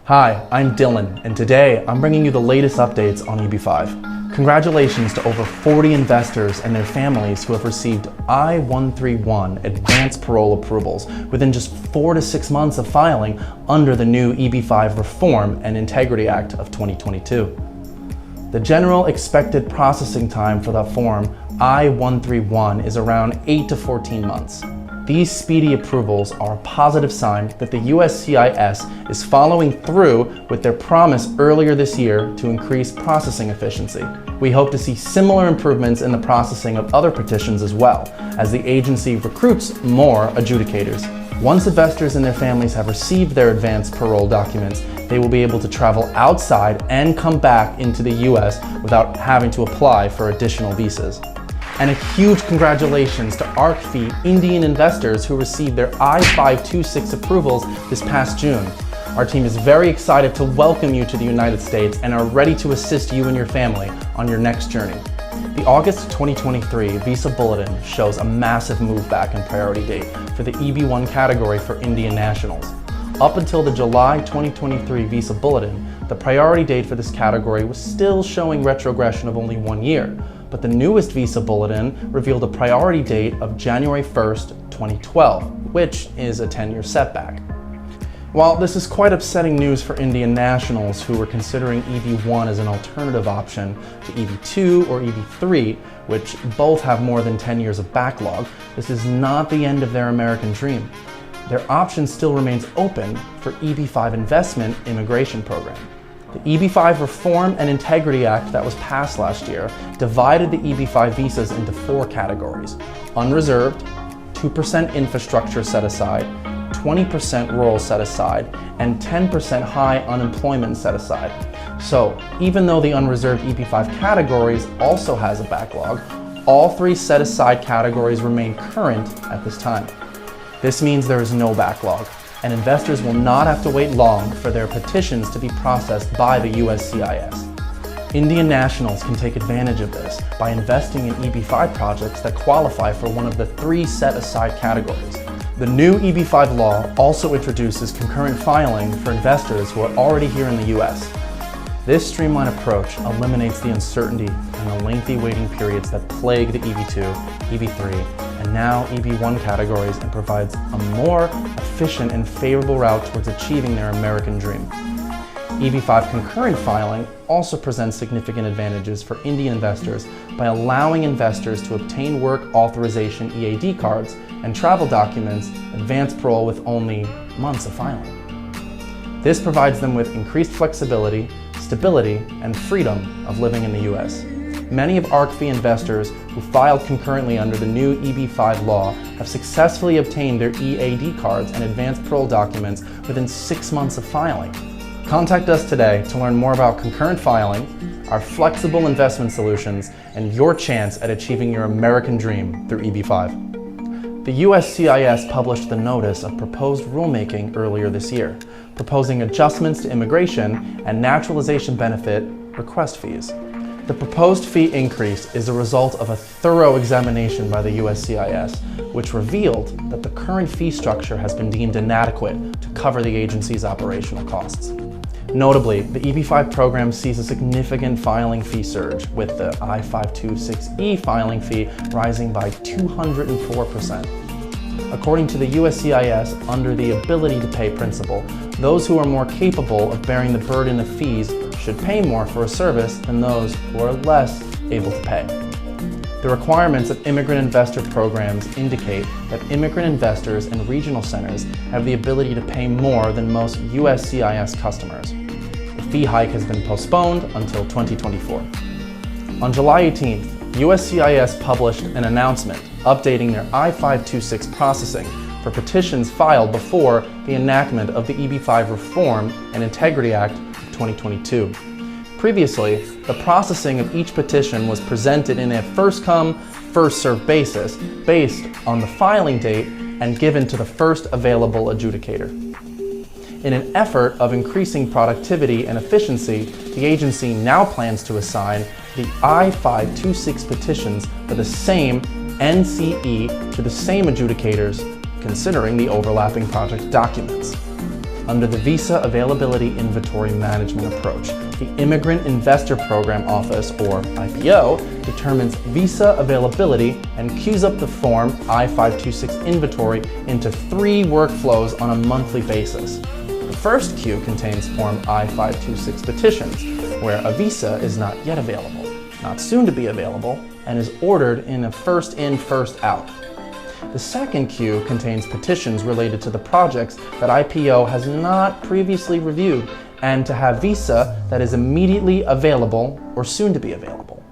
Hi, I'm Dylan, and today I'm bringing you the latest updates on EB-5. Congratulations to over 40 investors and their families who have received I-131 advanced parole approvals within just 4 to 6 months of filing under the new EB-5 Reform and Integrity Act of 2022. The general expected processing time for the form I-131 is around 8 to 14 months. These speedy approvals are a positive sign that the USCIS is following through with their promise earlier this year to increase processing efficiency. We hope to see similar improvements in the processing of other petitions as well, as the agency recruits more adjudicators. Once investors and their families have received their advanced parole documents, they will be able to travel outside and come back into the US without having to apply for additional visas. And a huge congratulations to Arcfe Indian investors who received their I-526 approvals this past June. Our team is very excited to welcome you to the United States and are ready to assist you and your family on your next journey. The August 2023 Visa Bulletin shows a massive move back in priority date for the EB-1 category for Indian nationals. Up until the July 2023 Visa Bulletin, the priority date for this category was still showing retrogression of only 1 year. But the newest Visa Bulletin revealed a priority date of January 1st, 2012, which is a 10-year setback. While this is quite upsetting news for Indian nationals who were considering EB-1 as an alternative option to EB-2 or EB-3, which both have more than 10 years of backlog, this is not the end of their American dream. Their option still remains open for EB-5 investment immigration program. The EB-5 Reform and Integrity Act that was passed last year divided the EB-5 visas into 4 categories: unreserved, 2% infrastructure set aside, 20% rural set aside, and 10% high unemployment set aside. So even though the unreserved EB-5 categories also has a backlog, all 3 set aside categories remain current at this time. This means there is no backlog, and investors will not have to wait long for their petitions to be processed by the USCIS. Indian nationals can take advantage of this by investing in EB-5 projects that qualify for one of the 3 set-aside categories. The new EB-5 law also introduces concurrent filing for investors who are already here in the US. This streamlined approach eliminates the uncertainty and the lengthy waiting periods that plague the EB-2, EB-3, and now EB-1 categories and provides a more efficient and favorable route towards achieving their American dream. EB-5 concurrent filing also presents significant advantages for Indian investors by allowing investors to obtain work authorization EAD cards and travel documents, advanced parole with only months of filing. This provides them with increased flexibility, stability, and freedom of living in the US. Many of Arcfe investors who filed concurrently under the new EB-5 law have successfully obtained their EAD cards and advanced parole documents within 6 months of filing. Contact us today to learn more about concurrent filing, our flexible investment solutions, and your chance at achieving your American dream through EB-5. The USCIS published the notice of proposed rulemaking earlier this year, proposing adjustments to immigration and naturalization benefit request fees. The proposed fee increase is a result of a thorough examination by the USCIS, which revealed that the current fee structure has been deemed inadequate to cover the agency's operational costs. Notably, the EB-5 program sees a significant filing fee surge, with the I-526E filing fee rising by 204%. According to the USCIS, under the ability to pay principle, those who are more capable of bearing the burden of fees should pay more for a service than those who are less able to pay. The requirements of immigrant investor programs indicate that immigrant investors and regional centers have the ability to pay more than most USCIS customers. The fee hike has been postponed until 2024. On July 18th, USCIS published an announcement updating their I-526 processing for petitions filed before the enactment of the EB-5 Reform and Integrity Act of 2022. Previously, the processing of each petition was presented in a first-come, first-served basis based on the filing date and given to the first available adjudicator. In an effort of increasing productivity and efficiency, the agency now plans to assign the I-526 petitions for the same NCE to the same adjudicators, considering the overlapping project documents. under the Visa Availability Inventory Management approach. The Immigrant Investor Program Office, or IPO, determines visa availability and queues up the Form I-526 inventory into 3 workflows on a monthly basis. The first queue contains Form I-526 petitions, where a visa is not yet available, not soon to be available, and is ordered in a first in, first out. The second queue contains petitions related to the projects that IPO has not previously reviewed and to have visa that is immediately available or soon to be available.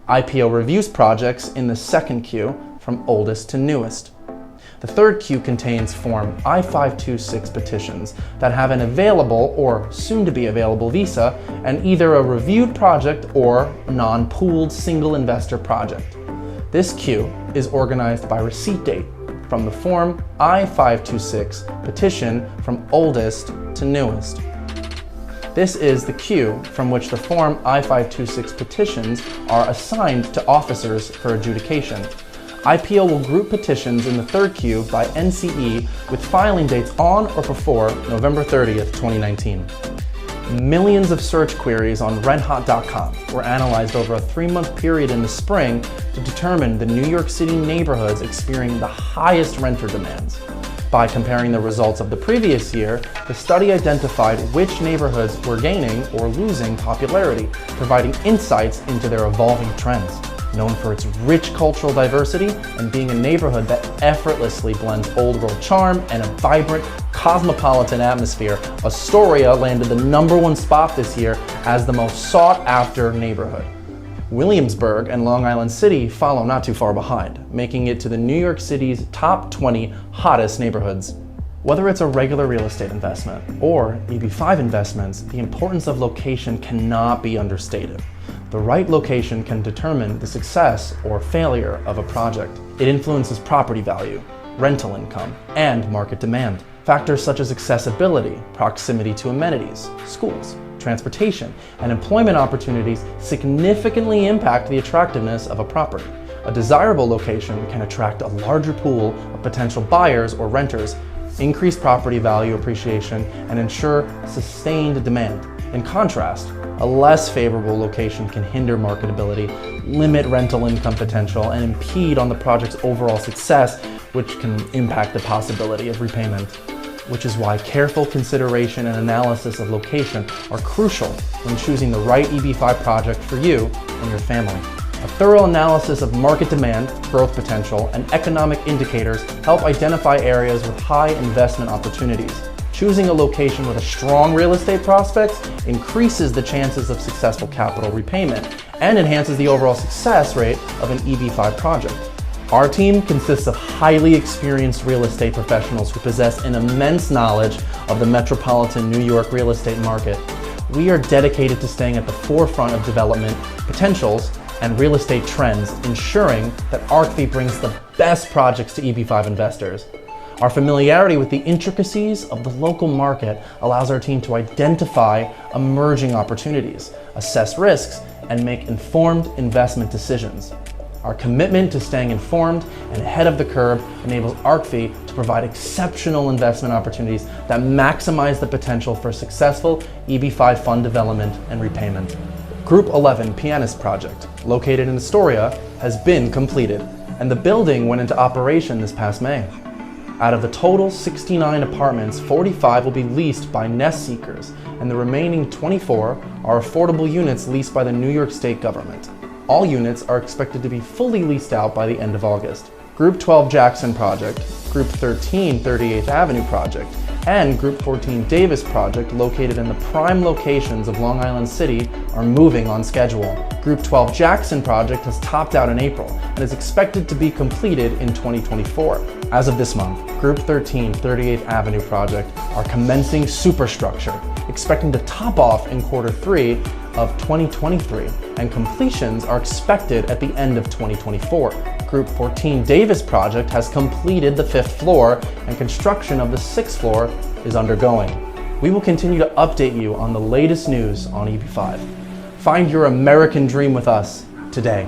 IPO reviews projects in the second queue from oldest to newest. The third queue contains Form I-526 petitions that have an available or soon to be available visa and either a reviewed project or non-pooled single investor project. This queue is organized by receipt date from the Form I-526 petition from oldest to newest. This is the queue from which the Form I-526 petitions are assigned to officers for adjudication. IPO will group petitions in the third queue by NCE with filing dates on or before November 30th, 2019. Millions of search queries on redhot.com were analyzed over a 3-month period in the spring to determine the New York City neighborhoods experiencing the highest renter demands. By comparing the results of the previous year, the study identified which neighborhoods were gaining or losing popularity, providing insights into their evolving trends. Known for its rich cultural diversity and being a neighborhood that effortlessly blends old world charm and a vibrant, cosmopolitan atmosphere, Astoria landed the #1 spot this year as the most sought after neighborhood. Williamsburg and Long Island City follow not too far behind, making it to the New York City's top 20 hottest neighborhoods. Whether it's a regular real estate investment or EB-5 investments, the importance of location cannot be understated. The right location can determine the success or failure of a project. It influences property value, rental income, and market demand. Factors such as accessibility, proximity to amenities, schools, transportation, and employment opportunities significantly impact the attractiveness of a property. A desirable location can attract a larger pool of potential buyers or renters, increase property value appreciation, and ensure sustained demand. In contrast, a less favorable location can hinder marketability, limit rental income potential, and impede on the project's overall success, which can impact the possibility of repayment. Which is why careful consideration and analysis of location are crucial when choosing the right EB-5 project for you and your family. A thorough analysis of market demand, growth potential, and economic indicators help identify areas with high investment opportunities. Choosing a location with a strong real estate prospects increases the chances of successful capital repayment and enhances the overall success rate of an EB-5 project. Our team consists of highly experienced real estate professionals who possess an immense knowledge of the metropolitan New York real estate market. We are dedicated to staying at the forefront of development potentials and real estate trends, ensuring that Arcfe brings the best projects to EB-5 investors. Our familiarity with the intricacies of the local market allows our team to identify emerging opportunities, assess risks, and make informed investment decisions. Our commitment to staying informed and ahead of the curve enables Arcfe to provide exceptional investment opportunities that maximize the potential for successful EB-5 fund development and repayment. Group 11 Pianist Project, located in Astoria, has been completed, and the building went into operation this past May. Out of the total 69 apartments, 45 will be leased by nest seekers, and the remaining 24 are affordable units leased by the New York State government. All units are expected to be fully leased out by the end of August. Group 12 Jackson Project, Group 13 38th Avenue Project, and Group 14 Davis Project, located in the prime locations of Long Island City, are moving on schedule. Group 12 Jackson Project has topped out in April and is expected to be completed in 2024. As of this month, Group 13 38th Avenue Project are commencing superstructure, expecting to top off in Q3 of 2023, and completions are expected at the end of 2024. Group 14 Davis Project has completed the 5th floor, and construction of the 6th floor is undergoing. We will continue to update you on the latest news on EB-5. Find your American dream with us today.